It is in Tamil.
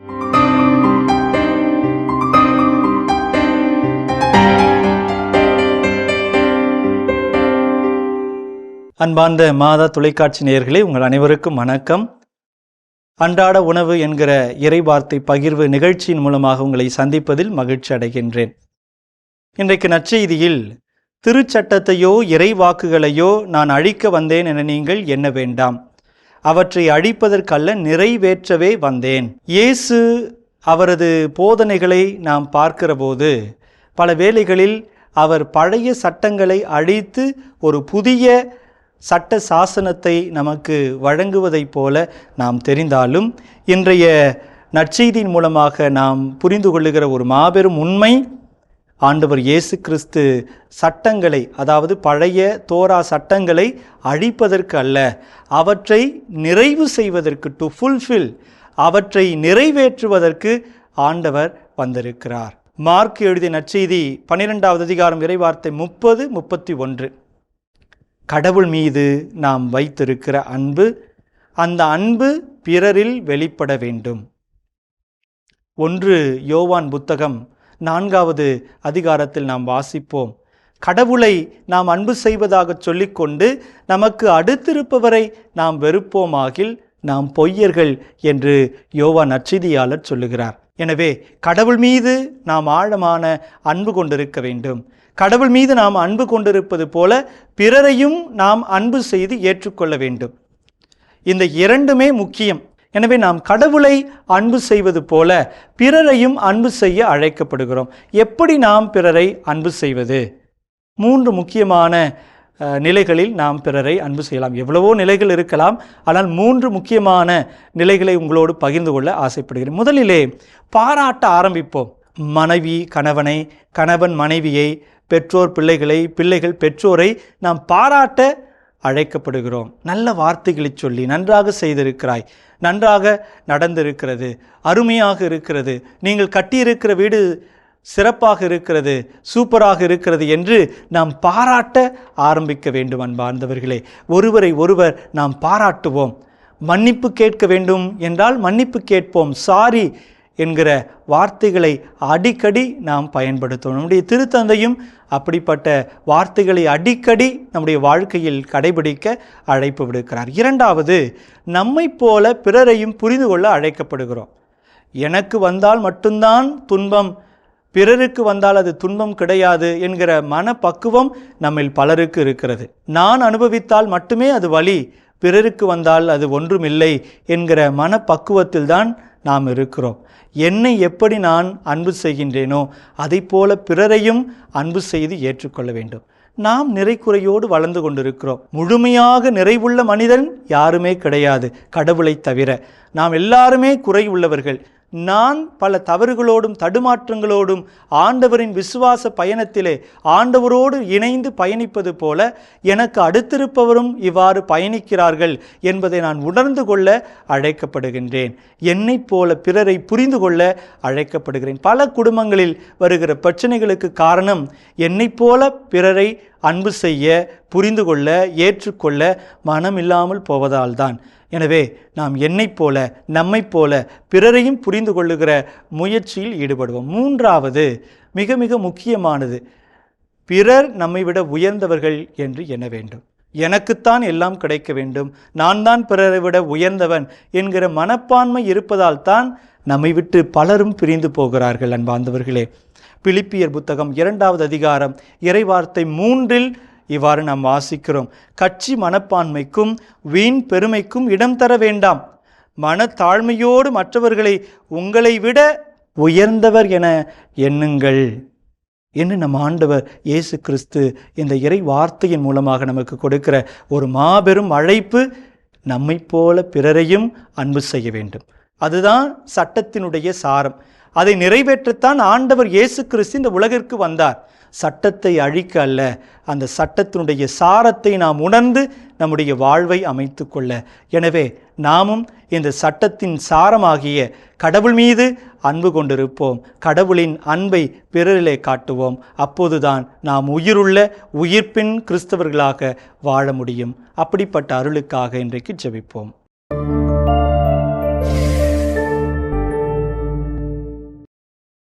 அன்பார்ந்த மாதா தொலைக்காட்சி நேயர்களே, உங்கள் அனைவருக்கும் வணக்கம். அன்றாட உணவு என்கிற இறைவார்த்தை பகிர்வு நிகழ்ச்சியின் மூலமாக உங்களை சந்திப்பதில் மகிழ்ச்சி அடைகின்றேன். இன்றைக்கு நற்செய்தியில், திருச்சட்டத்தையோ இறைவாக்குகளையோ நான் அழிக்க வந்தேன் என நீங்கள் எண்ண வேண்டாம், அவற்றை அழிப்பதற்கல்ல நிறைவேற்றவே வந்தேன். இயேசு அவரது போதனைகளை நாம் பார்க்கிற போது பல வேளைகளில் அவர் பழைய சட்டங்களை அழித்து ஒரு புதிய சட்ட சாசனத்தை நமக்கு வழங்குவதைப் போல நாம் தெரிந்தாலும், இன்றைய நற்செய்தியின் மூலமாக நாம் புரிந்து கொள்ளுகிற ஒரு மாபெரும் உண்மை, ஆண்டவர் இயேசு கிறிஸ்து சட்டங்களை, அதாவது பழைய தோரா சட்டங்களை அழிப்பதற்கு அல்ல, அவற்றை நிறைவு செய்வதற்கு, டு ஃபுல்ஃபில், அவற்றை நிறைவேற்றுவதற்கு ஆண்டவர் வந்திருக்கிறார். மார்க் எழுதிய நற்செய்தி 12வது அதிகாரம் இறைவார்த்தை 30-31. கடவுள் மீது நாம் வைத்திருக்கிற அன்பு, அந்த அன்பு பிறரில் வெளிப்பட வேண்டும். 1 யோவான் புத்தகம் 4வது அதிகாரத்தில் நாம் வாசிப்போம், கடவுளை நாம் அன்பு செய்வதாக சொல்லிக்கொண்டு நமக்கு அடுத்திருப்பவரை நாம் வெறுப்போமாகில் நாம் பொய்யர்கள் என்று யோவான் நற்செய்தியாளர் சொல்லுகிறார். எனவே கடவுள் மீது நாம் ஆழமான அன்பு கொண்டிருக்க வேண்டும். கடவுள் மீது நாம் அன்பு கொண்டிருப்பது போல பிறரையும் நாம் அன்பு செய்து ஏற்றுக்கொள்ள வேண்டும். இந்த இரண்டுமே முக்கியம். எனவே நாம் கடவுளை அன்பு செய்வது போல பிறரையும் அன்பு செய்ய அழைக்கப்படுகிறோம். எப்படி நாம் பிறரை அன்பு செய்வது? 3 முக்கியமான நிலைகளில் நாம் பிறரை அன்பு செய்யலாம். எவ்வளவோ நிலைகள் இருக்கலாம், ஆனால் 3 முக்கியமான நிலைகளை உங்களோடு பகிர்ந்து கொள்ள ஆசைப்படுகிறேன். முதலிலே பாராட்ட ஆரம்பிப்போம். மனைவி கணவனை, கணவன் மனைவியை, பெற்றோர் பிள்ளைகளை, பிள்ளைகள் பெற்றோரை நாம் பாராட்ட அழைக்கப்படுகிறோம். நல்ல வார்த்தைகளை சொல்லி, நன்றாக செய்திருக்கிறாய், நன்றாக நடந்திருக்கிறது, அருமையாக இருக்கிறது, நீங்கள் கட்டியிருக்கிற வீடு சிறப்பாக இருக்கிறது, சூப்பராக இருக்கிறது என்று நாம் பாராட்ட ஆரம்பிக்க வேண்டும். அன்பார்ந்தவர்களே, ஒருவரை ஒருவர் நாம் பாராட்டுவோம். மன்னிப்பு கேட்க வேண்டும் என்றால் மன்னிப்பு கேட்போம். சாரி என்கிற வார்த்தைகளை அடிக்கடி நாம் பயன்படுத்துவோம். நம்முடைய திருத்தந்தையும் அப்படிப்பட்ட வார்த்தைகளை அடிக்கடி நம்முடைய வாழ்க்கையில் கடைபிடிக்க அழைப்பு விடுக்கிறார். 2வது, நம்மை போல பிறரையும் புரிந்து கொள்ள அழைக்கப்படுகிறோம். எனக்கு வந்தால் மட்டும்தான் துன்பம், பிறருக்கு வந்தால் அது துன்பம் கிடையாது என்கிற மனப்பக்குவம் நம்மில் பலருக்கு இருக்கிறது. நான் அனுபவித்தால் மட்டுமே அது வலி, பிறருக்கு வந்தால் அது ஒன்றுமில்லை என்கிற மனப்பக்குவத்தில் தான் நாம் இருக்கிறோம். என்னை எப்படி நான் அன்பு செய்கின்றேனோ அதை போல பிறரையும் அன்பு செய்து ஏற்றுக்கொள்ள வேண்டும். நாம் நிறைக்குறையோடு வளர்ந்து கொண்டிருக்கிறோம். முழுமையாக நிறைவுள்ள மனிதன் யாருமே கிடையாது, கடவுளை தவிர. நாம் எல்லாருமே குறை உள்ளவர்கள். நான் பல தவறுகளோடும் தடுமாற்றங்களோடும் ஆண்டவரின் விசுவாச பயணத்திலே ஆண்டவரோடு இணைந்து பயணிப்பது போல எனக்கு அடுத்திருப்பவரும் இவ்வாறு பயணிக்கிறார்கள் என்பதை நான் உணர்ந்து கொள்ள அழைக்கப்படுகின்றேன். என்னைப் போல பிறரை புரிந்து கொள்ள அழைக்கப்படுகிறேன். பல குடும்பங்களில் வருகிற பிரச்சனைகளுக்கு காரணம் என்னைப் போல பிறரை அன்பு செய்ய, புரிந்து கொள்ள, ஏற்றுக்கொள்ள மனமில்லாமல் போவதால் தான். எனவே நாம் என்னைப் போல, நம்மைப் போல பிறரையும் புரிந்து கொள்ளுகிற முயற்சியில் ஈடுபடுவோம். 3வது, மிக மிக முக்கியமானது, பிறர் நம்மை விட உயர்ந்தவர்கள் என்று எண்ண வேண்டும். எனக்குத்தான் எல்லாம் கிடைக்க வேண்டும், நான் தான் பிறரை விட உயர்ந்தவன் என்கிற மனப்பான்மை இருப்பதால் தான் நம்மை விட்டு பலரும் பிரிந்து போகிறார்கள். அன்பார்ந்தவர்களே, பிலிப்பியர் புத்தகம் 2வது அதிகாரம் இறைவார்த்தை 3 இவ்வாறு நாம் வாசிக்கிறோம், கட்சி மனப்பான்மைக்கும் வீண் பெருமைக்கும் இடம் தர வேண்டாம், மனத்தாழ்மையோடு மற்றவர்களை உங்களை விட உயர்ந்தவர் என எண்ணுங்கள் என்று நம் ஆண்டவர் இயேசு கிறிஸ்து இந்த இறை வார்த்தையின் மூலமாக நமக்கு கொடுக்கிற ஒரு மாபெரும் அழைப்பு. நம்மை போல பிறரையும் அன்பு செய்ய வேண்டும். அதுதான் சட்டத்தினுடைய சாரம். அதை நிறைவேற்றத்தான் ஆண்டவர் இயேசு கிறிஸ்து இந்த உலகிற்கு வந்தார். சட்டத்தை அழிக்க அல்ல, அந்த சட்டத்தினுடைய சாரத்தை நாம் உணர்ந்து நம்முடைய வாழ்வை அமைத்து கொள்ள. எனவே நாமும் இந்த சட்டத்தின் சாரமாகிய கடவுள் மீது அன்பு கொண்டிருப்போம். கடவுளின் அன்பை பிறரிலே காட்டுவோம். அப்போதுதான் நாம் உயிருள்ள உயிர்ப்பின் கிறிஸ்தவர்களாக வாழ முடியும். அப்படிப்பட்ட அருளுக்காக இன்றைக்கு ஜெபிப்போம்.